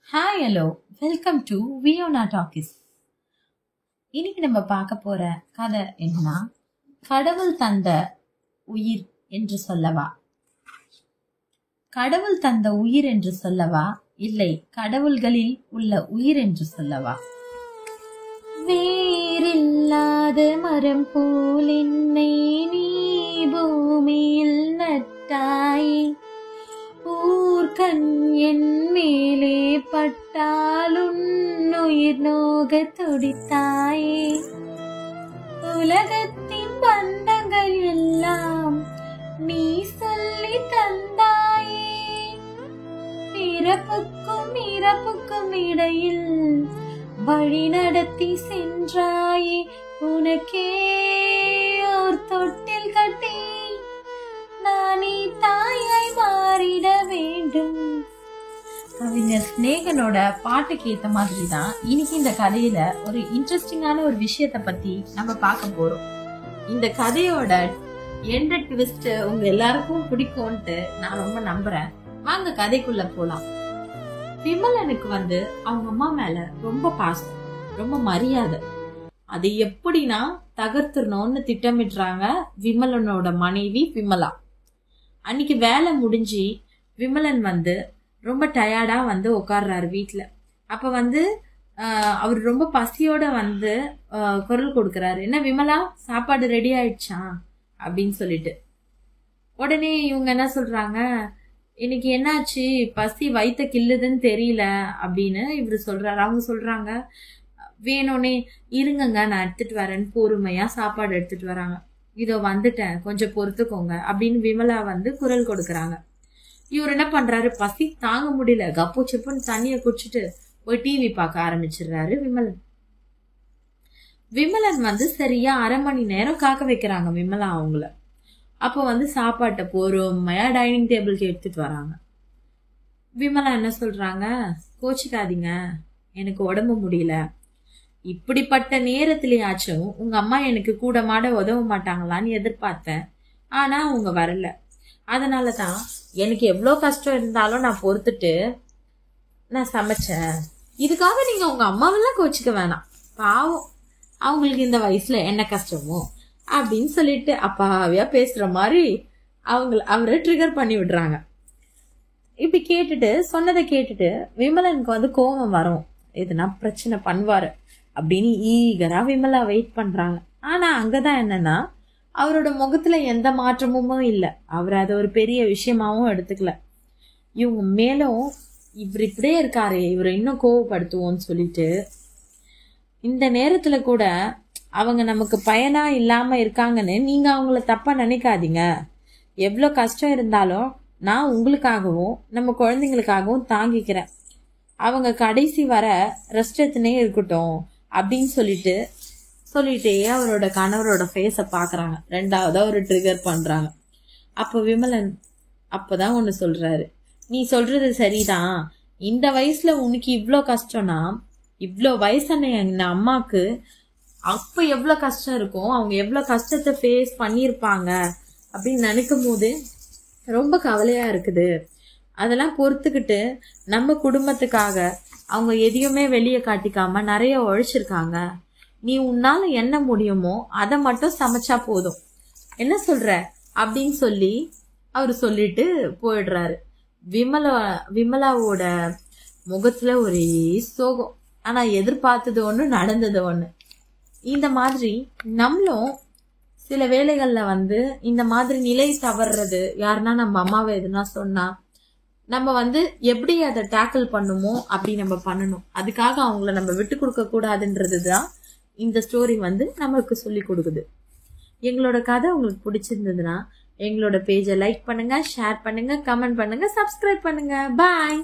Hi hello welcome to Viona talkies. இன்னைக்கு நம்ம பார்க்க போற கதை என்னன்னா, கடவுள் தந்த உயிர் என்று சொல்லவா? கடவுள் தந்த உயிர் என்று சொல்லவா, இல்லை கடவுள்களில் உள்ள உயிர் என்று சொல்லவா? வேறில்லாத மரம் போல் என்னை நீ பூமியில் நட்டாய், ஊர்கண் என் மேலே பட்டாலும் உயிர் நோக துடித்தாயே, உலகத்தின் பந்தங்கள் எல்லாம் நீ சொல்லி தந்தாயே, பிறப்புக்கும் இறப்புக்கும் இடையில் வழி நடத்தி சென்றாயே, உனக்கே ஓர் தொட்டில் கட்டி நானே தாயாய் மாறிட வேண்டும். கவிஞர் ஸ்நேகனோட பாட்டுக்கு ஏத்த மாதிரி தான் இன்னைக்கு இந்த கதையில ஒரு இன்ட்ரெஸ்டிங்கான ஒரு விஷயத்த பத்தி நம்ம பார்க்க போறோம். இந்த கதையோட எண்ட் ட்விஸ்ட் உங்க எல்லாருக்கும் பிடிக்கும்ட்டு நான் ரொம்ப நம்புறேன். வாங்க கதைக்குள்ள போலாம். விமலனுக்கு அவங்க அம்மா மேல ரொம்ப பாசம், ரொம்ப மரியாதை. அது எப்படின்னா தகர்த்துறணும்னு திட்டமிடுறாங்க விமலனோட மனைவி விமலா. அன்னைக்கு வேலை முடிஞ்சு விமலன் ரொம்ப டயர்டா உட்கார்றாரு வீட்டுல. அப்ப அவர் ரொம்ப பசியோட குரல் கொடுக்கறாரு, என்ன விமலா சாப்பாடு ரெடி ஆயிடுச்சா அப்படின்னு சொல்லிட்டு. உடனே இவங்க என்ன சொல்றாங்க, இன்னைக்கு என்னாச்சு பசி வயித்த கில்லுதுன்னு தெரியல அப்படின்னு இவரு சொல்றாரு. அவங்க சொல்றாங்க, வேணும்னே இருங்கங்க நான் எடுத்துட்டு வரேன்னு பொறுமையா சாப்பாடு எடுத்துட்டு வராங்க. இதோ வந்துட்டேன் கொஞ்சம் பொறுத்துக்கோங்க அப்படின்னு விமலா குரல் கொடுக்கறாங்க. இவர் என்ன பண்றாரு, பசி தாங்க முடியல, கப்பு சிப்புன்னு தண்ணிய குடிச்சிட்டு போய் டிவி பார்க்க ஆரம்பிச்சிடுறாரு விமலன். விமலன் சரியா 1/2 மணி நேரம் காக்க வைக்கிறாங்க விமலா அவங்கள. அப்ப சாப்பாட்டை பொறுமையா டைனிங் டேபிளுக்கு எடுத்துட்டு வராங்க. விமலா என்ன சொல்றாங்க, கோச்சிக்காதீங்க எனக்கு உடம்பு முடியல, இப்படிப்பட்ட நேரத்திலேயாச்சும் உங்க அம்மா எனக்கு கூட மாட உதவ மாட்டாங்களான்னு எதிர்பார்த்தேன், ஆனா அவங்க வரல. அதனாலதான் எனக்கு எவ்வளவு கஷ்டம் இருந்தாலும் நான் பொறுத்துட்டு நான் சமைச்சேன். இதுக்காக நீங்க உங்க அம்மாவெல்லாம் கோச்சிக்க வேணாம், பாவம் அவங்களுக்கு இந்த வயசுல என்ன கஷ்டமோ அப்படின்னு சொல்லிட்டு அப்பாவியா பேசுற மாதிரி அவரை ட்ரிகர் பண்ணி விடுறாங்க. இப்படி கேட்டுட்டு சொன்னதை கேட்டுட்டு விமலனுக்கு கோபம் வரும், எதுனா பிரச்சனை பண்ணுவாரு அப்படின்னு ஈகரா விமலா வெயிட் பண்றாங்க. ஆனா அங்கதான் என்னன்னா, அவரோட முகத்துல எந்த மாற்றமும் இல்ல. அவர் அதை ஒரு பெரிய விஷயமாவும் எடுத்துக்கல. இவங்க மேலும் இவர் இப்படியே இருக்காரு, இவரை இன்னும் கோவப்படுத்துவோம்னு சொல்லிட்டு இந்த நேரத்துல கூட அவங்க நமக்கு பயனா இல்லாம இருக்காங்கன்னு நீங்க அவங்கள தப்பா நினைக்காதீங்க. எவ்வளவு கஷ்டம் இருந்தாலும் நான் உங்களுக்காகவும் நம்ம குழந்தைங்களுக்காகவும் தாங்கிக்கிறேன். அவங்க கடைசி வர ரெஸ்ட் எடுத்துனே இருக்கட்டும் அப்படின்னு சொல்லிட்டே அவரோட கணவரோட ஃபேஸ பாக்குறாங்க. ரெண்டாவதா ஒரு ட்ரிகர் பண்றாங்க. அப்ப விமலன் அப்பதான் ஒண்ணு சொல்றாரு, நீ சொல்றது சரிதான், இந்த வயசுல உனக்கு இவ்ளோ கஷ்டம்னா இவ்ளோ வயசான எங்க அம்மாக்கு அப்ப எவ்வளவு கஷ்டம் இருக்கும், அவங்க எவ்வளவு கஷ்டத்தை ஃபேஸ் பண்ணிருப்பாங்க அப்படின்னு நினைக்கும் போது ரொம்ப கவலையா இருக்குது. அதெல்லாம் பொறுத்துக்கிட்டு நம்ம குடும்பத்துக்காக அவங்க எதையுமே வெளியே காட்டிக்காம நிறைய உழைச்சிருக்காங்க. நீ உன்னால என்ன முடியுமோ அதை மட்டும் சமைச்சா போதும், என்ன சொல்ற அப்படின்னு சொல்லி அவரு சொல்லிட்டு போயிடுறாரு. விமலாவோட முகத்துல ஒரே சோகம். ஆனா எதிர்பார்த்தது ஒண்ணு, நடந்தது ஒண்ணு. இந்த மாதிரி நம்மளும் சில வேளைகள்ல இந்த மாதிரி நிலை தவறுறது, யாருன்னா நம்ம அம்மாவை எதுனா சொன்னா நம்ம எப்படி அதை டேக்கிள் பண்ணுமோ அப்படி நம்ம பண்ணணும். அதுக்காக அவங்கள நம்ம விட்டு கொடுக்க கூடாதுன்றதுதான் இந்த ஸ்டோரி நம்மளுக்கு சொல்லி கொடுக்குது. எங்களோட கதை உங்களுக்கு பிடிச்சிருந்ததுன்னா எங்களோட பேஜை லைக் பண்ணுங்க, ஷேர் பண்ணுங்க, கமெண்ட் பண்ணுங்க, சப்ஸ்கிரைப் பண்ணுங்க. பாய்.